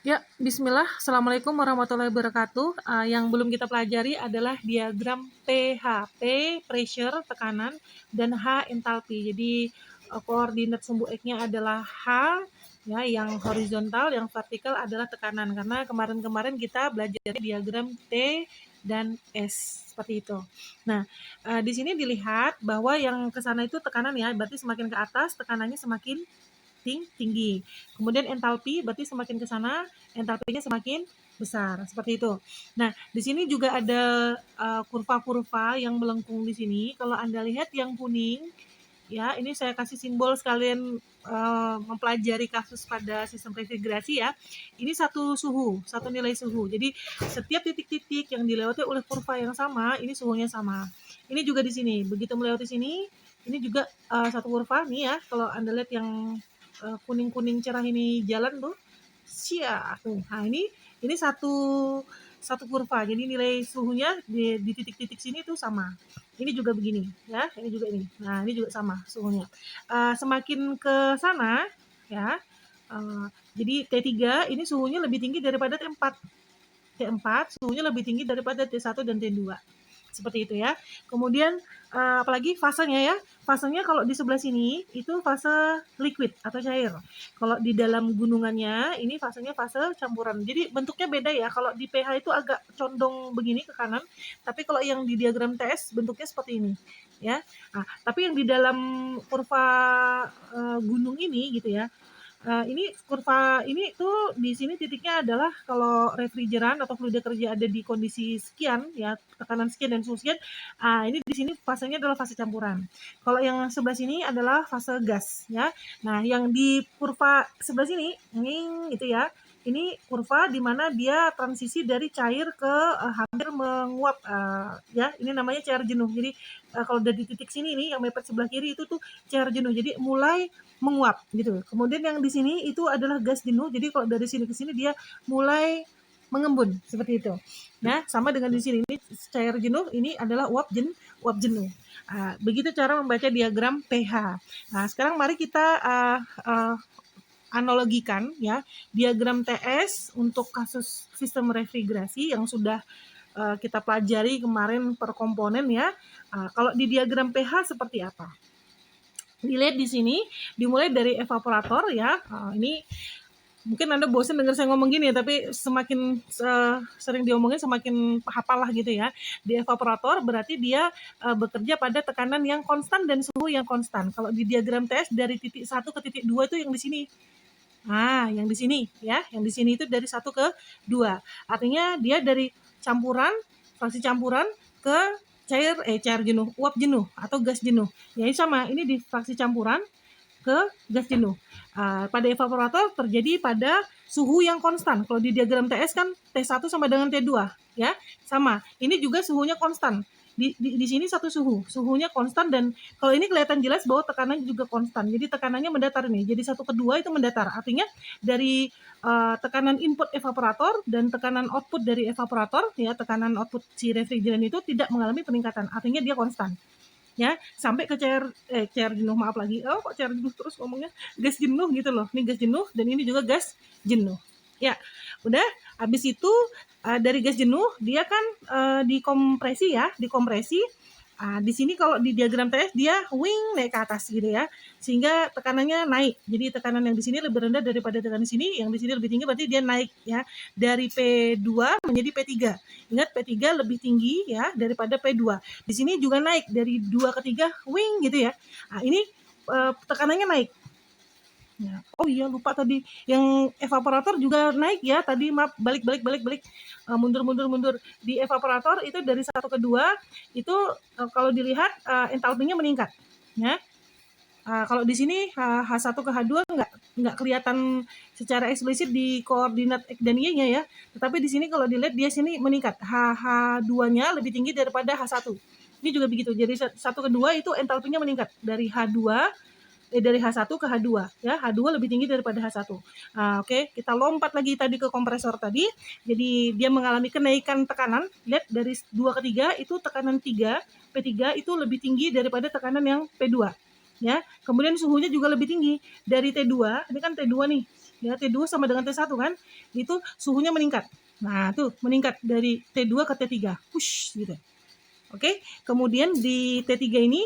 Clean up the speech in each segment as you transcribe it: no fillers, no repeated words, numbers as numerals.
Ya, bismillah. Assalamualaikum warahmatullahi wabarakatuh. Yang belum kita pelajari adalah diagram pH. P, pressure, tekanan, dan H, entalpi. Jadi, koordinat sumbu X-nya adalah H, ya, yang horizontal, yang vertikal adalah tekanan. Karena kemarin-kemarin kita belajar diagram T dan S, seperti itu. Nah, di sini dilihat bahwa yang ke sana itu tekanan ya, berarti semakin ke atas, tekanannya semakin tinggi. Kemudian entalpi berarti semakin ke sana entalpinya semakin besar, seperti itu. Nah, di sini juga ada kurva-kurva yang melengkung di sini. Kalau Anda lihat yang kuning, ya, ini saya kasih simbol sekalian mempelajari kasus pada sistem refrigerasi ya. Ini satu suhu, satu nilai suhu. Jadi setiap titik-titik yang dilewati oleh kurva yang sama, ini suhunya sama. Ini juga di sini, begitu melewati sini, ini juga satu kurva nih ya. Kalau Anda lihat yang kuning-kuning cerah ini jalan tuh, tuh. Nah, ini satu kurva. Jadi nilai suhunya di titik-titik sini tuh sama. Ini juga begini, ya. Ini juga ini. Nah, ini juga sama suhunya. Semakin ke sana, ya. Jadi T3 ini suhunya lebih tinggi daripada T4. T4 suhunya lebih tinggi daripada T1 dan T2. Seperti itu ya. Kemudian apalagi fasenya ya. Fasenya kalau di sebelah sini itu fase liquid atau cair. Kalau di dalam gunungannya ini fasenya fase campuran. Jadi bentuknya beda ya. Kalau di pH itu agak condong begini ke kanan, tapi kalau yang di diagram TS bentuknya seperti ini ya. Nah, tapi yang di dalam kurva gunung ini gitu ya. Ini kurva ini tuh di sini titiknya adalah kalau refrigeran atau fluida kerja ada di kondisi sekian ya, tekanan sekian dan suhu sekian. Ini di sini fasenya adalah fase campuran. Kalau yang sebelah sini adalah fase gas ya. Nah, yang di kurva sebelah sini ini itu ya. Ini kurva di mana dia transisi dari cair ke hampir menguap ya. Ini namanya cair jenuh. Jadi kalau dari titik sini nih yang mepet sebelah kiri itu tuh cair jenuh. Jadi mulai menguap gitu. Kemudian yang di sini itu adalah gas jenuh. Jadi kalau dari sini ke sini dia mulai mengembun seperti itu. Nah, sama dengan di sini ini cair jenuh, ini adalah uap jenuh. Begitu cara membaca diagram pH. Nah, sekarang mari kita analogikan ya diagram TS untuk kasus sistem refrigerasi yang sudah kita pelajari kemarin per komponen ya. Kalau di diagram pH seperti apa? Dilihat di sini, dimulai dari evaporator ya. Ini mungkin Anda bosan dengar saya ngomong gini, tapi semakin sering diomongin semakin hafal lah gitu ya. Di evaporator berarti dia bekerja pada tekanan yang konstan dan suhu yang konstan. Kalau di diagram TS dari titik 1 ke titik 2 itu yang di sini. Yang di sini ya, yang di sini itu dari 1 ke 2. Artinya dia dari campuran, fraksi campuran ke cair jenuh, uap jenuh atau gas jenuh. Ya ini sama, ini di fraksi campuran ke gas jenuh. Pada evaporator terjadi pada suhu yang konstan. Kalau di diagram TS kan T1 sama dengan T2 ya. Sama. Ini juga suhunya konstan. Di sini satu suhunya konstan dan kalau ini kelihatan jelas bahwa tekanannya juga konstan. Jadi tekanannya mendatar nih. Jadi 1 ke 2 itu mendatar. Artinya dari tekanan input evaporator dan tekanan output dari evaporator ya, tekanan output si refrigeran itu tidak mengalami peningkatan. Artinya dia konstan. Ya, sampai ke cair jenuh, maaf lagi. Kok cair jenuh terus ngomongnya? Gas jenuh gitu loh. Ini gas jenuh dan ini juga gas jenuh. Ya, udah habis itu dari gas jenuh dia kan dikompresi ya, dikompresi. Di sini kalau di diagram TS dia wing naik ke atas gitu ya, sehingga tekanannya naik. Jadi tekanan yang di sini lebih rendah daripada tekanan di sini, yang di sini lebih tinggi berarti dia naik ya dari P2 menjadi P3. Ingat P3 lebih tinggi ya daripada P2. Di sini juga naik dari 2 ke 3 wing gitu ya. Ini tekanannya naik. Ya. Oh iya lupa tadi yang evaporator juga naik ya tadi, maaf, balik mundur di evaporator itu dari 1 ke 2 itu kalau dilihat entalpinya meningkat ya. Kalau di sini H1 ke H2 nggak kelihatan secara eksplisit di koordinat X dan Y-nya ya, tetapi di sini kalau dilihat dia sini meningkat, H2-nya lebih tinggi daripada H1. Ini juga begitu, jadi 1 ke 2 itu entalpinya meningkat dari dari H1 ke H2 ya, H2 lebih tinggi daripada H1. Oke, kita lompat lagi tadi ke kompresor tadi. Jadi dia mengalami kenaikan tekanan. Lihat dari 2 ke 3 itu tekanan 3, P3 itu lebih tinggi daripada tekanan yang P2. Ya. Kemudian suhunya juga lebih tinggi dari T2. Ini kan T2 nih. ya, T2 sama dengan T1 kan, itu suhunya meningkat. Nah, tuh meningkat dari T2 ke T3, push gitu. Oke, kemudian di T3 ini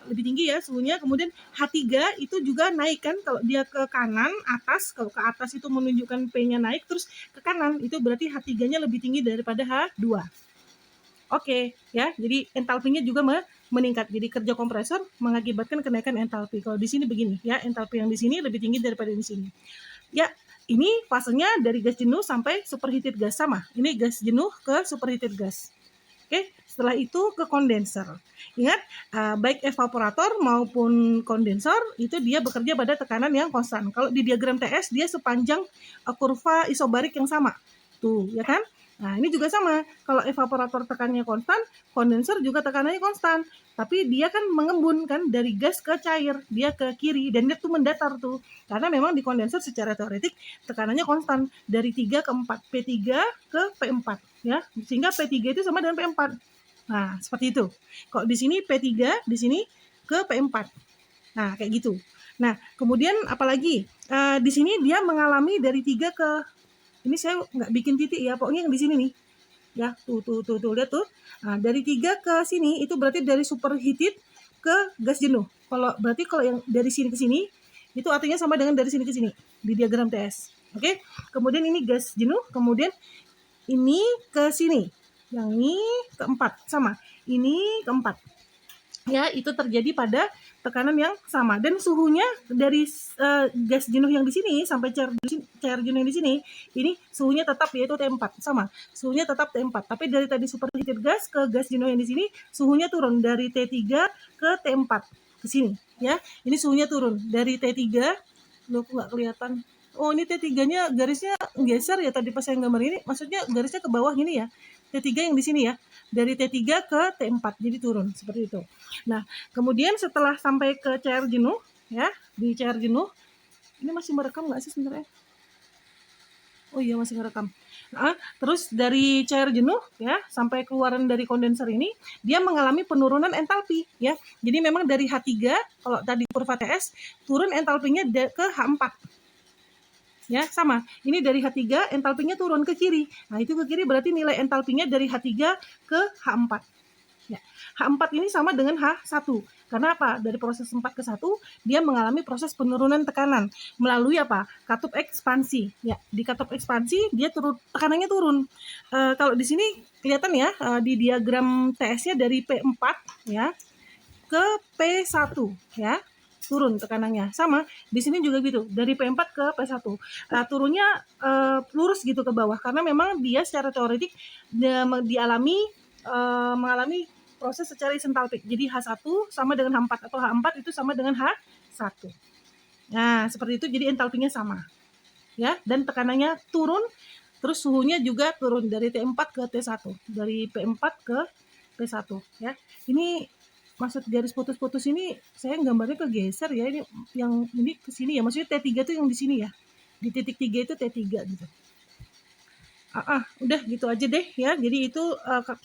lebih tinggi ya suhunya, kemudian H3 itu juga naik kan, kalau dia ke kanan atas, kalau ke atas itu menunjukkan P-nya naik, terus ke kanan itu berarti H3-nya lebih tinggi daripada H2. Oke, ya, jadi entalpinya juga meningkat. Jadi kerja kompresor mengakibatkan kenaikan entalpi. Kalau di sini begini, ya, entalpi yang di sini lebih tinggi daripada di sini. Ya, ini fasenya dari gas jenuh sampai superheated gas sama. Ini gas jenuh ke superheated gas. Oke, setelah itu ke kondenser. Ingat, baik evaporator maupun kondensor itu dia bekerja pada tekanan yang konstan. Kalau di diagram TS dia sepanjang kurva isobarik yang sama. Tuh, ya kan? Nah, ini juga sama. Kalau evaporator tekanannya konstan, kondenser juga tekanannya konstan. Tapi dia kan mengembun kan dari gas ke cair, dia ke kiri dan dia tuh mendatar tuh. Karena memang di kondenser secara teoretik tekanannya konstan dari 3 ke 4, P3 ke P4 ya. Sehingga P3 itu sama dengan P4. Nah, seperti itu. Kalau di sini P3, di sini ke P4. Nah, kayak gitu. Nah, kemudian apalagi? Di sini dia mengalami dari 3 ke, ini saya nggak bikin titik ya, pokoknya yang di sini nih. Ya, tuh, lihat tuh. Nah, dari 3 ke sini itu berarti dari superheated ke gas jenuh. Berarti kalau yang dari sini ke sini itu artinya sama dengan dari sini ke sini di diagram TS. Oke. Kemudian ini gas jenuh, kemudian ini ke sini. Yang ini keempat sama. Ini keempat. Ya, itu terjadi pada tekanan yang sama dan suhunya dari gas jenuh yang di sini sampai cair jenuh yang di sini, ini suhunya tetap yaitu T4 sama. Suhunya tetap T4, tapi dari tadi superheated gas ke gas jenuh yang di sini suhunya turun dari T3 ke T4 ke sini ya. Ini suhunya turun dari T3, loh nggak kelihatan. Oh, ini T3-nya garisnya geser ya tadi pas saya gambar ini, maksudnya garisnya ke bawah gini ya. T3 yang di sini ya. Dari T3 ke T4 jadi turun seperti itu. Nah, kemudian setelah sampai ke cair jenuh ya, di cair jenuh ini masih merekam nggak sih sebenarnya? Oh iya masih merekam. Nah, terus dari cair jenuh ya sampai keluaran dari kondenser ini dia mengalami penurunan entalpi ya. Jadi memang dari H3 kalau tadi kurva TS turun entalpinya ke H4. Ya, sama. Ini dari H3 entalpinya turun ke kiri. Nah, itu ke kiri berarti nilai entalpinya dari H3 ke H4. Ya. H4 ini sama dengan H1. Karena apa? Dari proses 4 ke 1, dia mengalami proses penurunan tekanan melalui apa? Katup ekspansi. Ya, di katup ekspansi dia tekanannya turun. Kalau di sini kelihatan ya, di diagram TS-nya dari P4 ya ke P1 ya. Turun tekanannya sama di sini juga gitu dari P4 ke P1. Nah, turunnya lurus gitu ke bawah karena memang dia secara teoretik mengalami proses secara isentalpik. Jadi H1 sama dengan H4 atau H4 itu sama dengan H1. Nah, seperti itu jadi entalpinya sama. Ya, dan tekanannya turun, terus suhunya juga turun dari T4 ke T1, dari P4 ke P1 ya. Ini maksud garis putus-putus ini saya gambarnya kegeser ya, ini yang ini ke sini ya, maksudnya T3 tuh yang di sini ya. Di titik 3 itu T3 gitu. Udah gitu aja deh ya. Jadi itu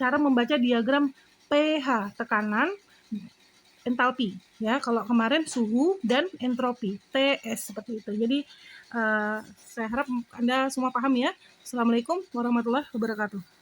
cara membaca diagram pH, tekanan, entalpi ya. Kalau kemarin suhu dan entropi, TS seperti itu. Jadi saya harap Anda semua paham ya. Assalamualaikum warahmatullahi wabarakatuh.